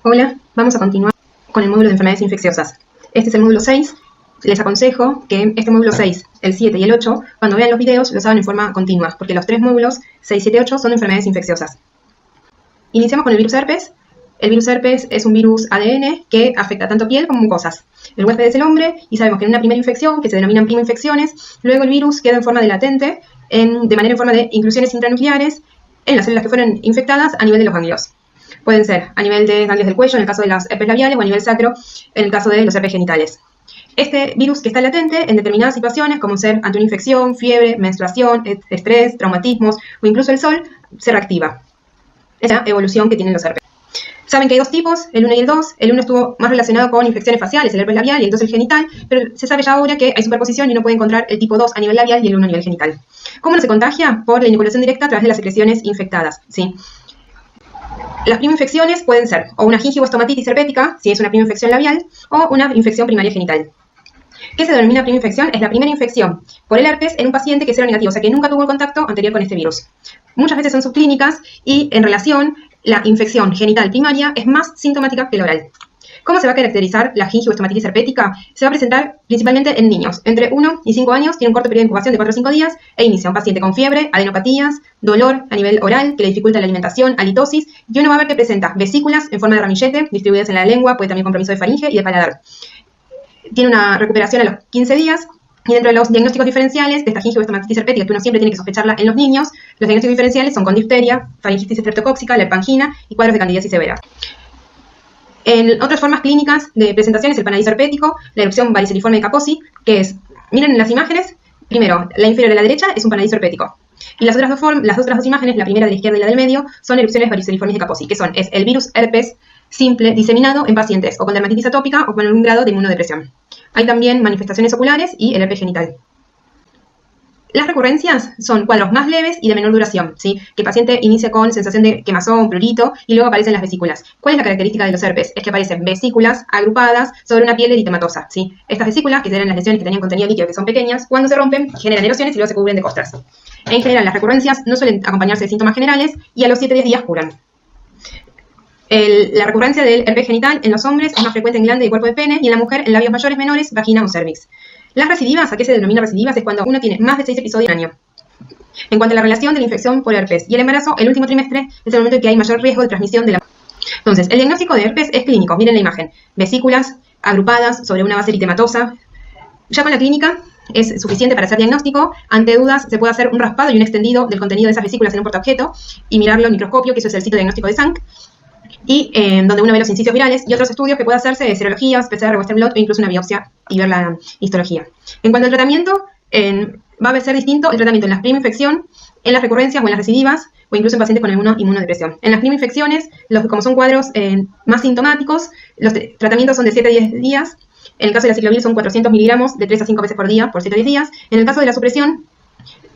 Hola, vamos a continuar con el módulo de enfermedades infecciosas. Este es el módulo 6. Les aconsejo que este módulo 6, el 7 y el 8, cuando vean los videos, los hagan en forma continua, porque los tres módulos, 6, 7 y 8, son de enfermedades infecciosas. Iniciamos con el virus herpes. El virus herpes es un virus ADN que afecta tanto piel como mucosas. El huésped es el hombre y sabemos que en una primera infección, que se denominan primoinfecciones, luego el virus queda en forma de latente, de manera en forma de inclusiones intranucleares en las células que fueron infectadas a nivel de los ganglios. Pueden ser a nivel de ganglios del cuello, en el caso de las herpes labiales, o a nivel sacro, en el caso de los herpes genitales. Este virus que está latente en determinadas situaciones, como ser ante una infección, fiebre, menstruación, estrés, traumatismos o incluso el sol, se reactiva. Esa es la evolución que tienen los herpes. Saben que hay dos tipos, el 1 y el 2. El 1 estuvo más relacionado con infecciones faciales, el herpes labial, y el 2 el genital, pero se sabe ya ahora que hay superposición y uno puede encontrar el tipo 2 a nivel labial y el 1 a nivel genital. ¿Cómo no se contagia? Por la inoculación directa a través de las secreciones infectadas, ¿sí? Las primoinfecciones pueden ser o una gingivoestomatitis herpética, si es una primoinfección labial, o una infección primaria genital. ¿Qué se denomina primoinfección? Es la primera infección por el herpes en un paciente que es seronegativo, o sea que nunca tuvo el contacto anterior con este virus. Muchas veces son subclínicas y en relación la infección genital primaria es más sintomática que la oral. ¿Cómo se va a caracterizar la gingivoestomatitis herpética? Se va a presentar principalmente en niños. Entre 1 y 5 años, tiene un corto periodo de incubación de 4 o 5 días e inicia un paciente con fiebre, adenopatías, dolor a nivel oral que le dificulta la alimentación, halitosis, y uno va a ver que presenta vesículas en forma de ramillete distribuidas en la lengua, puede también compromiso de faringe y de paladar. Tiene una recuperación a los 15 días. Y dentro de los diagnósticos diferenciales de esta gingivoestomatitis herpética, que uno siempre tiene que sospecharla en los niños, los diagnósticos diferenciales son con difteria, faringitis estreptocóxica, la herpangina y cuadros de candidiasis severa. En otras formas clínicas de presentación es el panadis herpético, la erupción variceliforme de Kaposi, que es, miren en las imágenes, primero, la inferior de la derecha es un panadis herpético. Y las otras dos imágenes, la primera de la izquierda y la del medio, son erupciones variceliformes de Kaposi, que es el virus herpes simple diseminado en pacientes o con dermatitis atópica o con algún grado de inmunodepresión. Hay también manifestaciones oculares y el herpes genital. Las recurrencias son cuadros más leves y de menor duración, ¿sí? Que el paciente inicia con sensación de quemazón, prurito y luego aparecen las vesículas. ¿Cuál es la característica de los herpes? Es que aparecen vesículas agrupadas sobre una piel eritematosa, ¿sí? Estas vesículas, que eran las lesiones que tenían contenido líquido, que son pequeñas, cuando se rompen generan erosiones y luego se cubren de costras. En general, las recurrencias no suelen acompañarse de síntomas generales y a los 7-10 días curan. La recurrencia del herpes genital en los hombres es más frecuente en glande y cuerpo de pene y en la mujer en labios mayores, menores, vagina o cervix. Las recidivas, ¿a qué se denomina recidivas? Es cuando uno tiene más de 6 episodios al año. En cuanto a la relación de la infección por herpes y el embarazo, el último trimestre es el momento en que hay mayor riesgo de transmisión de la... Entonces, el diagnóstico de herpes es clínico. Miren la imagen. Vesículas agrupadas sobre una base eritematosa. Ya con la clínica es suficiente para hacer diagnóstico. Ante dudas, se puede hacer un raspado y un extendido del contenido de esas vesículas en un portaobjeto y mirarlo en microscopio, que eso es el sitio diagnóstico de Zank. Y donde uno ve los incisos virales y otros estudios que puede hacerse de serologías, PCR, Western blot o incluso una biopsia y ver la histología. En cuanto al tratamiento, va a ser distinto el tratamiento en la primoinfección, en las recurrencias o en las recidivas o incluso en pacientes con alguna inmunodepresión. En las primoinfecciones, como son cuadros más sintomáticos, los tratamientos son de 7 a 10 días. En el caso de la ciclovir son 400 miligramos de 3 a 5 veces por día por 7 a 10 días. En el caso de la supresión,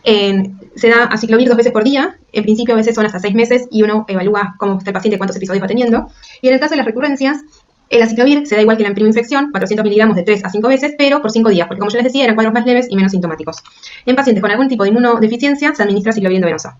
se da aciclovir 2 veces por día. En principio a veces son hasta 6 meses y uno evalúa cómo está el paciente, cuántos episodios va teniendo. Y en el caso de las recurrencias, el aciclovir se da igual que la primoinfección, 400 miligramos de 3 a 5 veces, pero por 5 días, porque como yo les decía, eran cuadros más leves y menos sintomáticos. En pacientes con algún tipo de inmunodeficiencia se administra aciclovir endovenoso.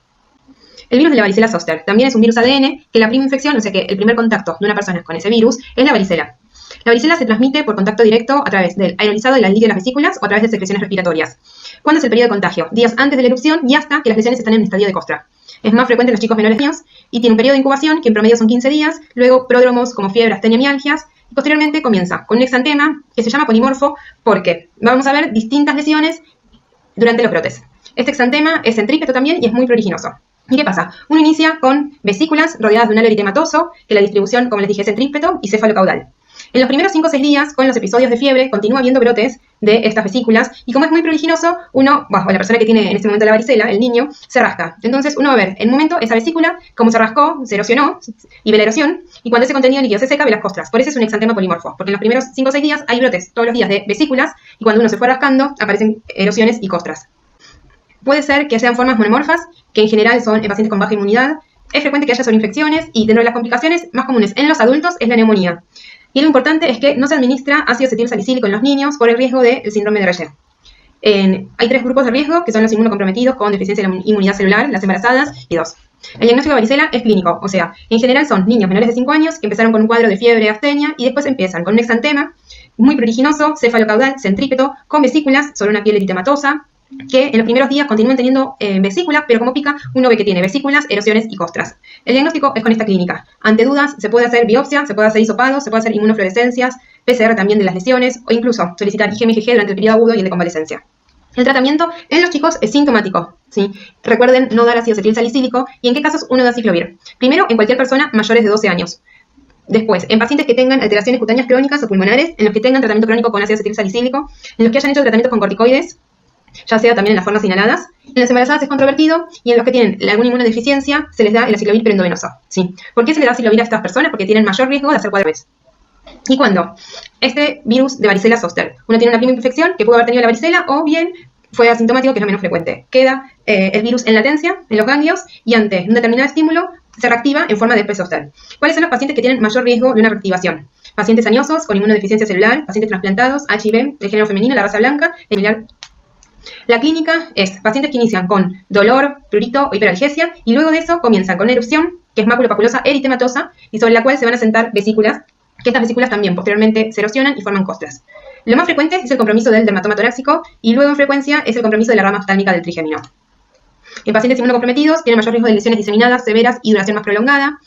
El virus de la varicela zoster también es un virus ADN que la primoinfección, o sea que el primer contacto de una persona con ese virus es la varicela. La varicela se transmite por contacto directo a través del aerolizado de las líquidas de las vesículas o a través de secreciones respiratorias. ¿Cuándo es el periodo de contagio? Días antes de la erupción y hasta que las lesiones están en estadio de costra. Es más frecuente en los chicos menores de años y tiene un periodo de incubación que en promedio son 15 días, luego pródromos como fiebre, astenia, mialgias, y posteriormente comienza con un exantema que se llama polimorfo porque vamos a ver distintas lesiones durante los brotes. Este exantema es centrípeto también y es muy pruriginoso. ¿Y qué pasa? Uno inicia con vesículas rodeadas de un halo eritematoso, que la distribución, como les dije, es centrípeto y cefalocaudal. En los primeros 5 o 6 días, con los episodios de fiebre, continúa habiendo brotes de estas vesículas y como es muy pruriginoso, o la persona que tiene en este momento la varicela, el niño, se rasca. Entonces uno va a ver en un momento esa vesícula, cómo se rascó, se erosionó y ve la erosión, y cuando ese contenido líquido se seca, ve las costras. Por eso es un exantema polimorfo, porque en los primeros 5 o 6 días hay brotes todos los días de vesículas y cuando uno se fue rascando, aparecen erosiones y costras. Puede ser que sean formas monomorfas, que en general son en pacientes con baja inmunidad. Es frecuente que haya sobreinfecciones y dentro de las complicaciones más comunes en los adultos es la neumonía. Y lo importante es que no se administra ácido acetilsalicílico en los niños por el riesgo del síndrome de Reye. Hay 3 grupos de riesgo, que son los inmunocomprometidos con deficiencia de la inmunidad celular, las embarazadas y 2. El diagnóstico de varicela es clínico, o sea, en general son niños menores de 5 años que empezaron con un cuadro de fiebre astenia y después empiezan con un exantema muy pruriginoso, cefalocaudal, centrípeto, con vesículas sobre una piel eritematosa, que en los primeros días continúan teniendo vesículas, pero como pica, uno ve que tiene vesículas, erosiones y costras. El diagnóstico es con esta clínica. Ante dudas, se puede hacer biopsia, se puede hacer hisopado, se puede hacer inmunofluorescencias, PCR también de las lesiones, o incluso solicitar IgM-IgG durante el periodo agudo y el de convalescencia. El tratamiento en los chicos es sintomático, ¿sí? Recuerden no dar ácido acetil salicílico y en qué casos uno da ciclovir. Primero, en cualquier persona mayores de 12 años. Después, en pacientes que tengan alteraciones cutáneas crónicas o pulmonares, en los que tengan tratamiento crónico con ácido acetil salicílico, en los que hayan hecho tratamiento con corticoides, ya sea también en las formas inhaladas. En las embarazadas es controvertido y en los que tienen alguna inmunodeficiencia se les da el aciclovir perendovenoso, ¿sí? ¿Por qué se les da aciclovir a estas personas? Porque tienen mayor riesgo de hacer cuadros. ¿Y cuándo? Este virus de varicela zoster. Uno tiene una prima infección que pudo haber tenido la varicela o bien fue asintomático, que es lo menos frecuente. Queda el virus en latencia, en los ganglios, y ante un determinado estímulo se reactiva en forma de herpes zoster. ¿Cuáles son los pacientes que tienen mayor riesgo de una reactivación? Pacientes añosos con inmunodeficiencia celular, pacientes trasplantados, HIV, de género femenino, la raza blanca, el La clínica es pacientes que inician con dolor, prurito o hiperalgesia y luego de eso comienzan con una erupción, que es maculopapulosa eritematosa, y sobre la cual se van a sentar vesículas, que estas vesículas también posteriormente se erosionan y forman costras. Lo más frecuente es el compromiso del dermatoma torácico y luego en frecuencia es el compromiso de la rama oftálmica del trigémino. En pacientes inmunocomprometidos tienen mayor riesgo de lesiones diseminadas, severas y duración más prolongada.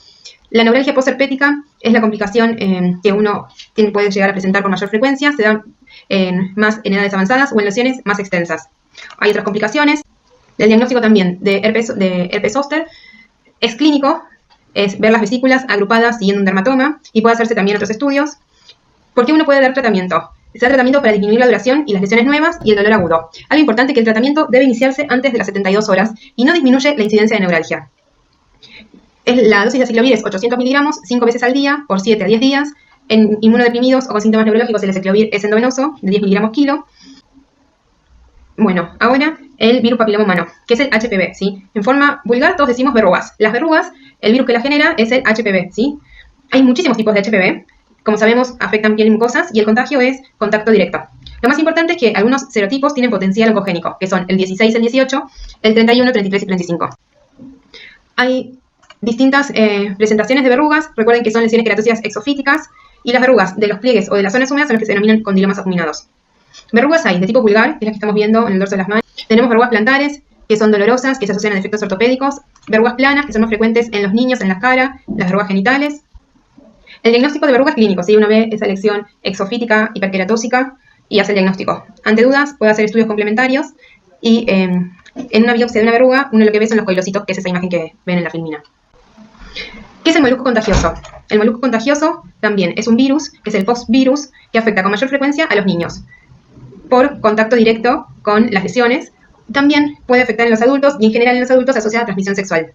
La neuralgia postherpética es la complicación que uno puede llegar a presentar con mayor frecuencia, se da más en edades avanzadas o en lesiones más extensas. Hay otras complicaciones. El diagnóstico también de herpes zóster es clínico, es ver las vesículas agrupadas siguiendo un dermatoma y puede hacerse también otros estudios. ¿Por qué uno puede dar tratamiento? Se da tratamiento para disminuir la duración y las lesiones nuevas y el dolor agudo. Algo importante es que el tratamiento debe iniciarse antes de las 72 horas y no disminuye la incidencia de neuralgia. La dosis de aciclovir es 800 miligramos 5 veces al día por 7 a 10 días. En inmunodeprimidos o con síntomas neurológicos el aciclovir es endovenoso de 10 miligramos kilo. Bueno, ahora el virus papiloma humano, que es el HPV, ¿sí? En forma vulgar todos decimos verrugas. Las verrugas, el virus que las genera es el HPV, ¿sí? Hay muchísimos tipos de HPV. Como sabemos, afectan piel y mucosas y el contagio es contacto directo. Lo más importante es que algunos serotipos tienen potencial oncogénico, que son el 16, el 18, el 31, 33 y 35. Hay distintas presentaciones de verrugas. Recuerden que son lesiones queratóceas exofíticas y las verrugas de los pliegues o de las zonas húmedas son las que se denominan condilomas acuminados. Verrugas hay de tipo vulgar, que es la que estamos viendo en el dorso de las manos. Tenemos verrugas plantares, que son dolorosas, que se asocian a defectos ortopédicos. Verrugas planas, que son más frecuentes en los niños, en la cara, las verrugas genitales. El diagnóstico de verrugas clínico, ¿sí? Uno ve esa lesión exofítica, hiperqueratósica y hace el diagnóstico. Ante dudas, puede hacer estudios complementarios y en una biopsia de una verruga, uno lo que ve son los coilocitos, que es esa imagen que ven en la filmina. ¿Qué es el molusco contagioso? El molusco contagioso también es un virus, que es el postvirus, que afecta con mayor frecuencia a los niños por contacto directo con las lesiones. También puede afectar en los adultos y en general en los adultos se asocia a transmisión sexual,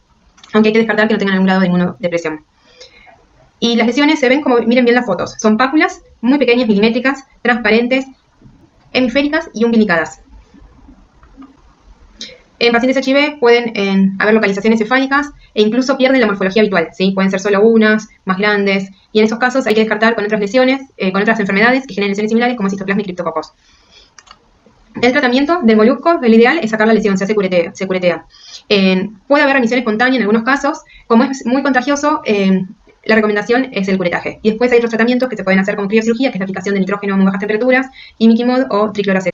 aunque hay que descartar que no tengan algún grado de inmunodepresión. Y las lesiones se ven como, miren bien las fotos, son pápulas muy pequeñas, milimétricas, transparentes, hemisféricas y umbilicadas. En pacientes HIV pueden haber localizaciones cefálicas e incluso pierden la morfología habitual, ¿sí? Pueden ser solo unas, más grandes, y en esos casos hay que descartar con otras lesiones, con otras enfermedades que generen lesiones similares como citoplasma y criptococos. El tratamiento del molusco, el ideal es sacar la lesión, se curetea. Puede haber remisión espontánea en algunos casos, como es muy contagioso, la recomendación es el curetaje. Y después hay otros tratamientos que se pueden hacer como criocirugía, que es la aplicación de nitrógeno a muy bajas temperaturas, imiquimod o tricloraceto.